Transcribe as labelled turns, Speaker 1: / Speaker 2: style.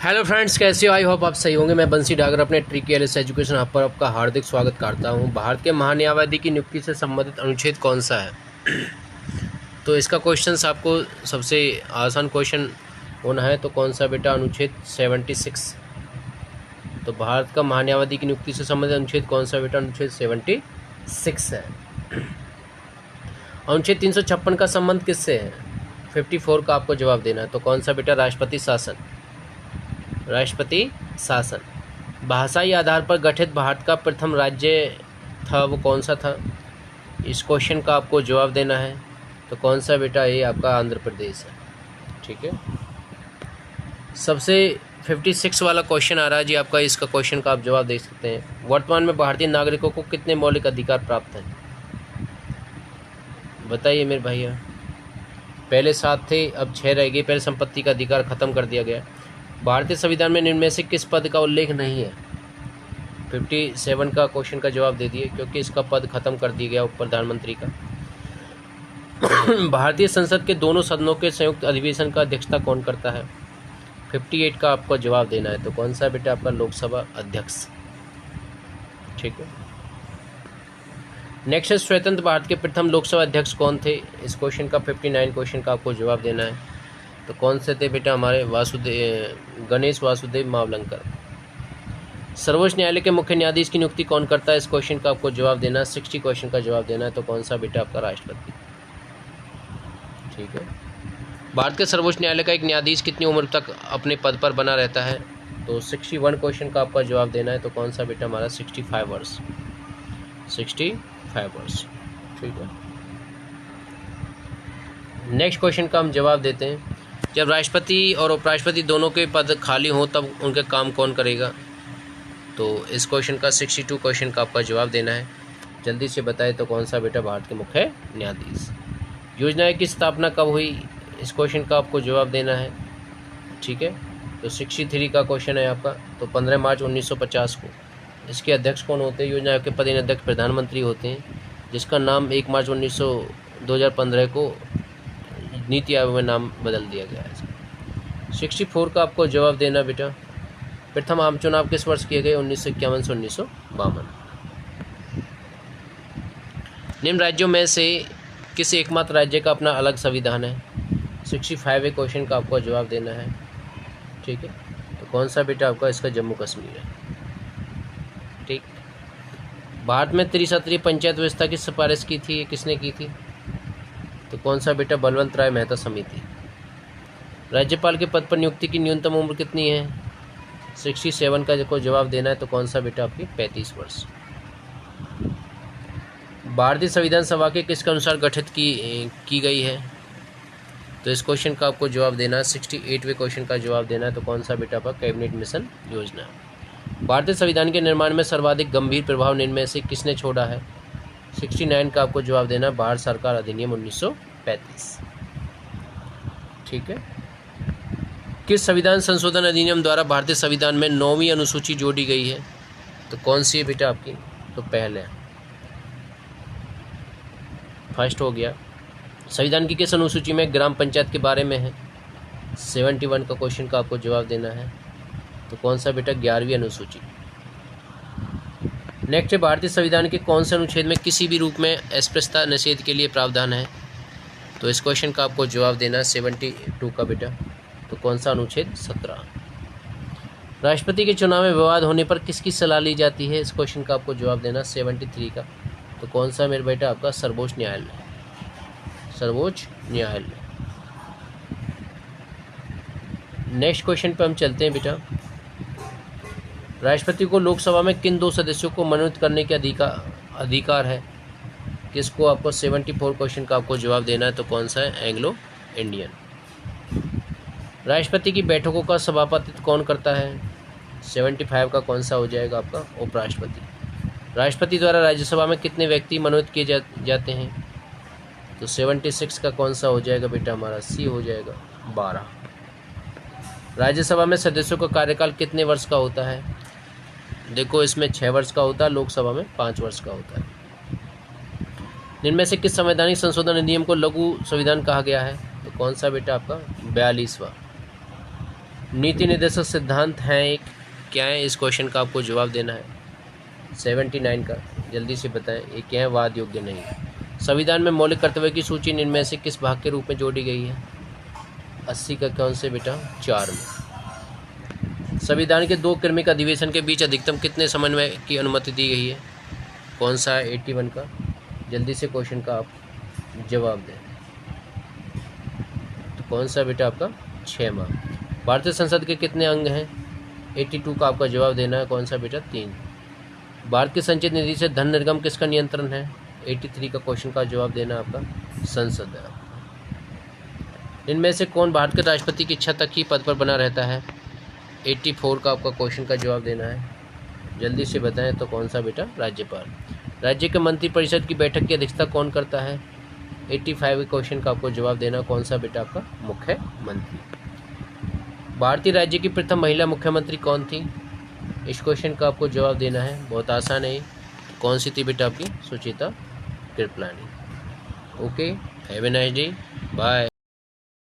Speaker 1: Hello friends, कैसे हो? I hope आप सही होंगे। मैं बंसी डागर अपने ट्रिकी एल एजुकेशन हब पर आपका हार्दिक स्वागत करता हूं। भारत के महान्यायवादी की नियुक्ति से संबंधित अनुच्छेद कौन सा है? तो इसका क्वेश्चन आपको सबसे आसान क्वेश्चन होना है। तो कौन सा बेटा? अनुच्छेद 76। तो भारत का महान्यायवादी की नियुक्ति से संबंधित अनुच्छेद कौन सा बेटा? अनुच्छेद 76 है। अनुच्छेद 356 का संबंध किससे है? 54 का आपको जवाब देना है। तो कौन सा बेटा? राष्ट्रपति शासन। राष्ट्रपति शासन। भाषाई आधार पर गठित भारत का प्रथम राज्य था, वो कौन सा था? इस क्वेश्चन का आपको जवाब देना है। तो कौन सा बेटा? ये आपका आंध्र प्रदेश है। ठीक है। सबसे 56 वाला क्वेश्चन आ रहा है जी आपका। इसका क्वेश्चन का आप जवाब दे सकते हैं। वर्तमान में भारतीय नागरिकों को कितने मौलिक अधिकार प्राप्त हैं? बताइए मेरे भैया। पहले 7 थे, अब 6 रह गए। पहले संपत्ति का अधिकार खत्म कर दिया गया। भारतीय संविधान में निम्न में से किस पद का उल्लेख नहीं है? 57 का क्वेश्चन का जवाब दे दिए, क्योंकि इसका पद खत्म कर दिया गया प्रधानमंत्री का। भारतीय संसद के दोनों सदनों के संयुक्त अधिवेशन का अध्यक्षता कौन करता है? 58 का आपको जवाब देना है। तो कौन सा बेटा? आपका लोकसभा अध्यक्ष। ठीक है। नेक्स्ट है, स्वतंत्र भारत के प्रथम लोकसभा अध्यक्ष कौन थे? इस क्वेश्चन का 59 क्वेश्चन का आपको जवाब देना है। तो कौन से थे बेटा? हमारे गणेश वासुदेव मावलंकर। सर्वोच्च न्यायालय के मुख्य न्यायाधीश की नियुक्ति कौन करता है? इस क्वेश्चन का आपको जवाब देना है। 60 क्वेश्चन का जवाब देना है। तो कौन सा बेटा? आपका राष्ट्रपति। ठीक है। भारत के सर्वोच्च न्यायालय का एक न्यायाधीश कितनी उम्र तक अपने पद पर बना रहता है? तो 61 क्वेश्चन का आपका जवाब देना है। तो कौन सा बेटा? हमारा 65 वर्ष। 65 वर्ष। ठीक है। नेक्स्ट क्वेश्चन का हम जवाब देते हैं। जब राष्ट्रपति और उपराष्ट्रपति दोनों के पद खाली हों तब उनके काम कौन करेगा? तो इस क्वेश्चन का 62 क्वेश्चन का आपका जवाब देना है। जल्दी से बताएं। तो कौन सा बेटा? भारत के मुख्य न्यायाधीश। योजना की स्थापना कब हुई? इस क्वेश्चन का आपको जवाब देना है। ठीक है। तो 63 का क्वेश्चन है आपका। तो 15 मार्च 1950 को। इसके अध्यक्ष कौन होते हैं? योजना आयोग के पदेन अध्यक्ष प्रधानमंत्री होते हैं, जिसका नाम 1 मार्च 2015 को नीति आयोग में नाम बदल दिया गया है। 64 का आपको जवाब देना बेटा। प्रथम आम चुनाव किस वर्ष किए गए? 1951 से 1952। निम्न राज्यों में से किस एकमात्र राज्य का अपना अलग संविधान है? 65 क्वेश्चन का आपको जवाब देना है। ठीक है। तो कौन सा बेटा? आपका इसका जम्मू कश्मीर है। ठीक। भारत में त्रिसत्रीय पंचायत व्यवस्था की सिफारिश की थी, किसने की थी? तो कौन सा बेटा? बलवंत राय मेहता समिति। राज्यपाल के पद पर नियुक्ति की न्यूनतम उम्र कितनी है? 67 का को जवाब देना है। तो कौन सा बेटा? आपकी 35 वर्ष। भारतीय संविधान सभा के किसके अनुसार गठित की गई है? तो इस क्वेश्चन का आपको जवाब देना है। 68वें क्वेश्चन का जवाब देना है। तो कौन सा बेटा? आपका कैबिनेट मिशन योजना। भारतीय संविधान के निर्माण में सर्वाधिक गंभीर प्रभाव निम्न में से किसने छोड़ा है? 69 का आपको जवाब देना। भारत सरकार अधिनियम 1935। ठीक है। किस संविधान संशोधन अधिनियम द्वारा भारतीय संविधान में 9वीं अनुसूची जोड़ी गई है? तो कौन सी है बेटा आपकी? तो पहले फर्स्ट हो गया। संविधान की किस अनुसूची में ग्राम पंचायत के बारे में है? 71 का क्वेश्चन का आपको जवाब देना है। तो कौन सा बेटा? 11वीं अनुसूची। नेक्स्ट है, भारतीय संविधान के कौन से अनुच्छेद में किसी भी रूप में अस्पृश्यता निषेध के लिए प्रावधान है? तो इस क्वेश्चन का आपको जवाब देना है। 72 का बेटा। तो कौन सा? अनुच्छेद 17। राष्ट्रपति के चुनाव में विवाद होने पर किसकी सलाह ली जाती है? इस क्वेश्चन का आपको जवाब देना। 73 का। तो कौन सा मेरे बेटा? आपका सर्वोच्च न्यायालय। सर्वोच्च न्यायालय। नेक्स्ट क्वेश्चन पे हम चलते हैं बेटा। राष्ट्रपति को लोकसभा में किन 2 सदस्यों को मनोनीत करने के अधिकार है? किसको? आपको 74 क्वेश्चन का आपको जवाब देना है। तो कौन सा है? Anglo Indian. राष्ट्रपति की बैठकों का सभापतित्व कौन करता है? 75 का कौन सा हो जाएगा? आपका उपराष्ट्रपति। राष्ट्रपति द्वारा राज्यसभा में कितने व्यक्ति मनोनीत किए जाते हैं? तो 76 का कौन सा हो जाएगा बेटा? हमारा सी हो जाएगा, 12। राज्यसभा में सदस्यों का कार्यकाल कितने वर्ष का होता है? देखो, इसमें 6 वर्ष का होता है, लोकसभा में 5 वर्ष का होता है। जिनमें से किस संवैधानिक संशोधन अधिनियम को लघु संविधान कहा गया है? तो कौन सा बेटा? आपका 42वां। नीति निर्देशक सिद्धांत हैं एक, क्या है इस क्वेश्चन का आपको जवाब देना है। 79 का जल्दी से बताएं, ये क्या है, वाद योग्य नहीं। संविधान में मौलिक कर्तव्य की सूची इनमें से किस भाग के रूप में जोड़ी गई है। 80 का कौन से बेटा, 4 में। संविधान के 2 क्रमिक अधिवेशन के बीच अधिकतम कितने समन्वय की अनुमति दी गई है। कौन सा है, 81 का। जल्दी से क्वेश्चन का आप जवाब दें। तो कौन सा बेटा आपका, 6 मार्क। भारतीय संसद के कितने अंग हैं। 82 का आपका जवाब देना है। कौन सा बेटा, 3। भारत की संचित निधि से धन निर्गम किसका नियंत्रण है। 83 का क्वेश्चन का जवाब देना आपका, संसद है। इनमें से कौन भारत के राष्ट्रपति की इच्छा तक ही पद पर बना रहता है। 84 का आपका क्वेश्चन का जवाब देना है। जल्दी से बताएं, तो कौन सा बेटा, राज्यपाल। राज्य के मंत्रिपरिषद की बैठक की अध्यक्षता कौन करता है। 85 क्वेश्चन का आपको जवाब देना। कौन सा बेटा आपका, मुख्यमंत्री। भारतीय राज्य की प्रथम महिला मुख्यमंत्री कौन थी। इस क्वेश्चन का आपको जवाब देना है, बहुत आसान है। कौन सी थी बेटा आपकी, Suchitra Kripalani. Okay, have a nice day, bye.